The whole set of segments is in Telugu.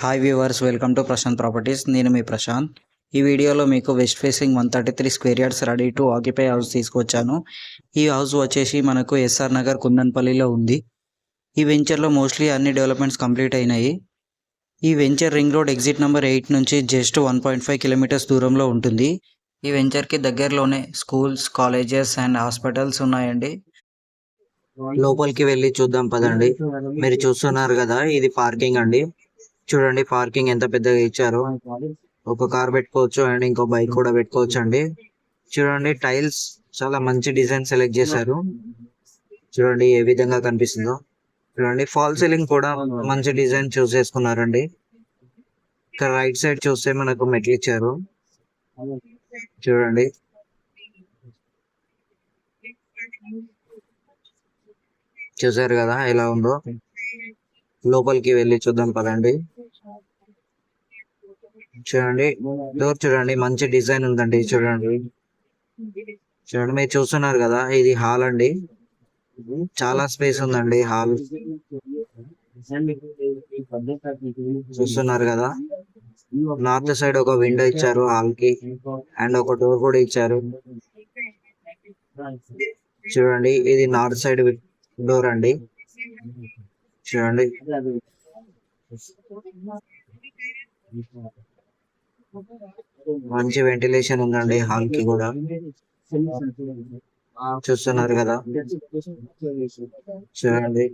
Hi viewers, welcome to Prashant properties. నేను మీ ప్రశాంత్. ఈ వీడియోలో మీకు west facing 133 square yards ready to occupy house తీసుకొచ్చాను. ఈ హౌస్ వచ్చేసి మనకు ఎస్ఆర్ నగర్ కుందన్పల్లిలో ఉంది. ఈ వెంచర్లో మోస్ట్లీ అన్ని డెవలప్మెంట్స్ కంప్లీట్ అయినాయి. ఈ venture ring road exit number 8 నుంచి జస్ట్ 1.5 కిలోమీటర్స్ దూరంలో ఉంటుంది. ఈ వెంచర్కి దగ్గరలోనే స్కూల్స్, కాలేజెస్ అండ్ హాస్పిటల్స్ ఉన్నాయండి. లోపలికి వెళ్ళి చూద్దాం పదండి. మీరు చూస్తున్నారు కదా, ఇది పార్కింగ్ అండి. చూడండి పార్కింగ్ ఎంత పెద్దగా ఇచ్చారో. ఒక కార్ పెట్టుకోవచ్చు అండ్ ఇంకో బైక్ కూడా పెట్టుకోవచ్చు అండి. చూడండి టైల్స్ చాలా మంచి డిజైన్ సెలెక్ట్ చేశారు. చూడండి ఏ విధంగా కనిపిస్తుందో. చూడండి ఫాల్ సీలింగ్ కూడా మంచి డిజైన్ చూస్ చేసుకున్నారండి. ఇక్కడ రైట్ సైడ్ చూస్తే మనకు మెట్లు ఇచ్చారు. చూడండి చూసారు కదా ఎలా ఉందో. లోపలికి వెళ్ళి చూద్దాం పదండి. చూడండి డోర్ చూడండి మంచి డిజైన్ ఉందండి. చూడండి చూడండి మీరు చూస్తున్నారు కదా, ఇది హాల్ అండి. చాలా స్పేస్ ఉందండి హాల్. చూస్తున్నారు కదా, నార్త్ సైడ్ ఒక విండో ఇచ్చారు హాల్ కి అండ్ ఒక డోర్ కూడా ఇచ్చారు. చూడండి ఇది నార్త్ సైడ్ డోర్ అండి. చూడండి మంచి వెంటిలేషన్ ఉందండి హాల్ కి కూడా. చూస్తున్నారు కదా, చూడండి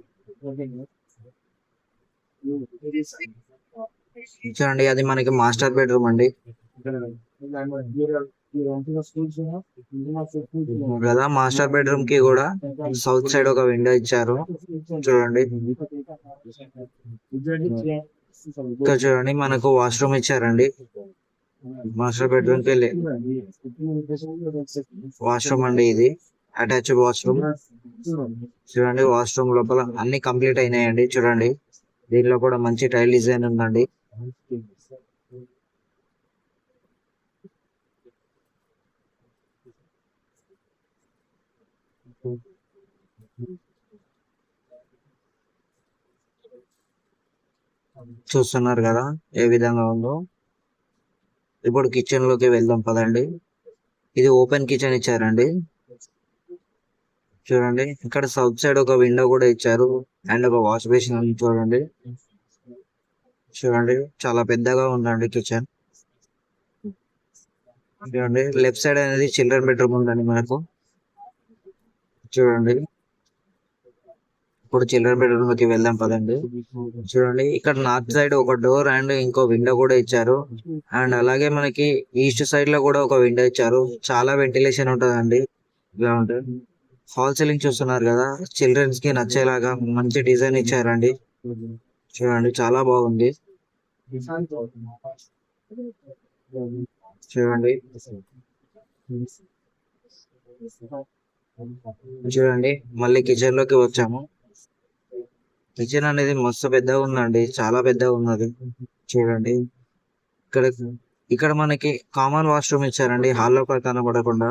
చూడండి అది మనకి మాస్టర్ బెడ్రూమ్ అండి కదా. మాస్టర్ బెడ్రూమ్ కి కూడా సౌత్ సైడ్ ఒక విండో ఇచ్చారు. చూడండి ఇక్కడ చూడండి మనకు వాష్రూమ్ ఇచ్చారండి. మాస్టర్ బెడ్రూమ్ కి వెళ్ళి వాష్రూమ్ అండి, ఇది అటాచ్ వాష్రూమ్. చూడండి వాష్రూమ్ లోపల అన్ని కంప్లీట్ అయినాయండి. చూడండి దీనిలో కూడా మంచి టైల్ డిజైన్ ఉందండి. చూస్తున్నారు కదా ఏ విధంగా ఉందో. ఇప్పుడు కిచెన్ లోకి వెళ్దాం పదండి. ఇది ఓపెన్ కిచెన్ ఇచ్చారండి. చూడండి ఇక్కడ సౌత్ సైడ్ ఒక విండో కూడా ఇచ్చారు అండ్ ఒక వాష్ బేసిన్ చూడండి. చూడండి చాలా పెద్దగా ఉందండి కిచెన్. చూడండి లెఫ్ట్ సైడ్ అనేది చిల్డ్రన్ బెడ్రూమ్ ఉందండి మనకు. చూడండి ఇప్పుడు చిల్డ్రన్ బెడ్రూమ్ లోకి వెళ్దాం పదండి. చూడండి ఇక్కడ నార్త్ సైడ్ ఒక డోర్ అండ్ ఇంకో విండో కూడా ఇచ్చారు అండ్ అలాగే మనకి ఈస్ట్ సైడ్ లో కూడా ఒక విండో ఇచ్చారు. చాలా వెంటిలేషన్ ఉంటుందండి. ఇలా ఉంటుంది. ఫాల్ సీలింగ్ చూస్తున్నారు కదా, చిల్డ్రన్స్ కి నచ్చేలాగా మంచి డిజైన్ ఇచ్చారండి. చూడండి చాలా బాగుంది. చూడండి చూడండి మళ్ళీ కిచెన్ లోకి వచ్చాము. కిచెన్ అనేది మస్తు పెద్దగా ఉందండి, చాలా పెద్దగా ఉన్నది. చూడండి ఇక్కడ ఇక్కడ మనకి కామన్ వాష్రూమ్ ఇచ్చారండి హాల్లో కనబడకుండా.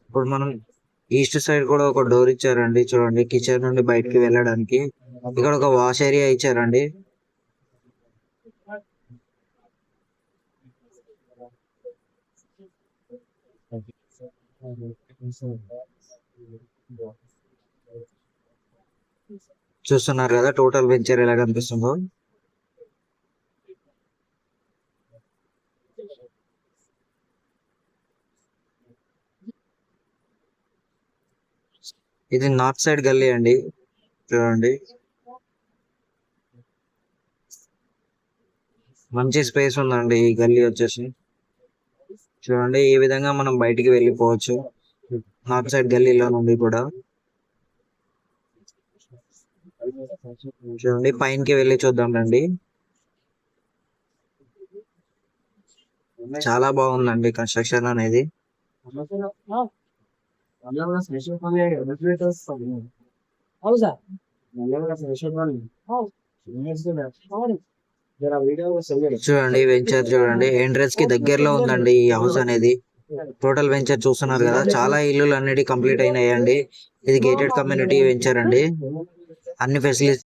ఇప్పుడు మనం ఈస్ట్ సైడ్ కూడా ఒక డోర్ ఇచ్చారండి. చూడండి కిచెన్ నుండి బయటకి వెళ్ళడానికి ఇక్కడ ఒక వాష్ ఏరియా ఇచ్చారండి. చూస్తున్నారు కదా టోటల్ వెంచర్ ఎలా కనిపిస్తుందో. ఇది నార్త్ సైడ్ గల్లీ అండి. చూడండి మంచి స్పేస్ ఉందండి ఈ గల్లీ వచ్చేసి. చూడండి ఈ విధంగా మనం బయటికి వెళ్ళిపోవచ్చు నార్త్ సైడ్ గల్లీలో నుండి కూడా. చూడండి పైనకి వెళ్ళి చూద్దాం రండి. చాలా బాగుందండి కన్స్ట్రక్షన్ అనేది. చూడండి వెంచర్ చూడండి ఎంట్రన్స్ కి దగ్గరలో ఉందండి ఈ హౌస్ అనేది. టోటల్ వెంచర్ చూస్తున్నారు కదా, చాలా ఇల్లులు అన్నిటి కంప్లీట్ అయినాయండి. ఇది గేటెడ్ కమ్యూనిటీ వెంచర్ అండి. అన్ని ఫెసిలిటీస్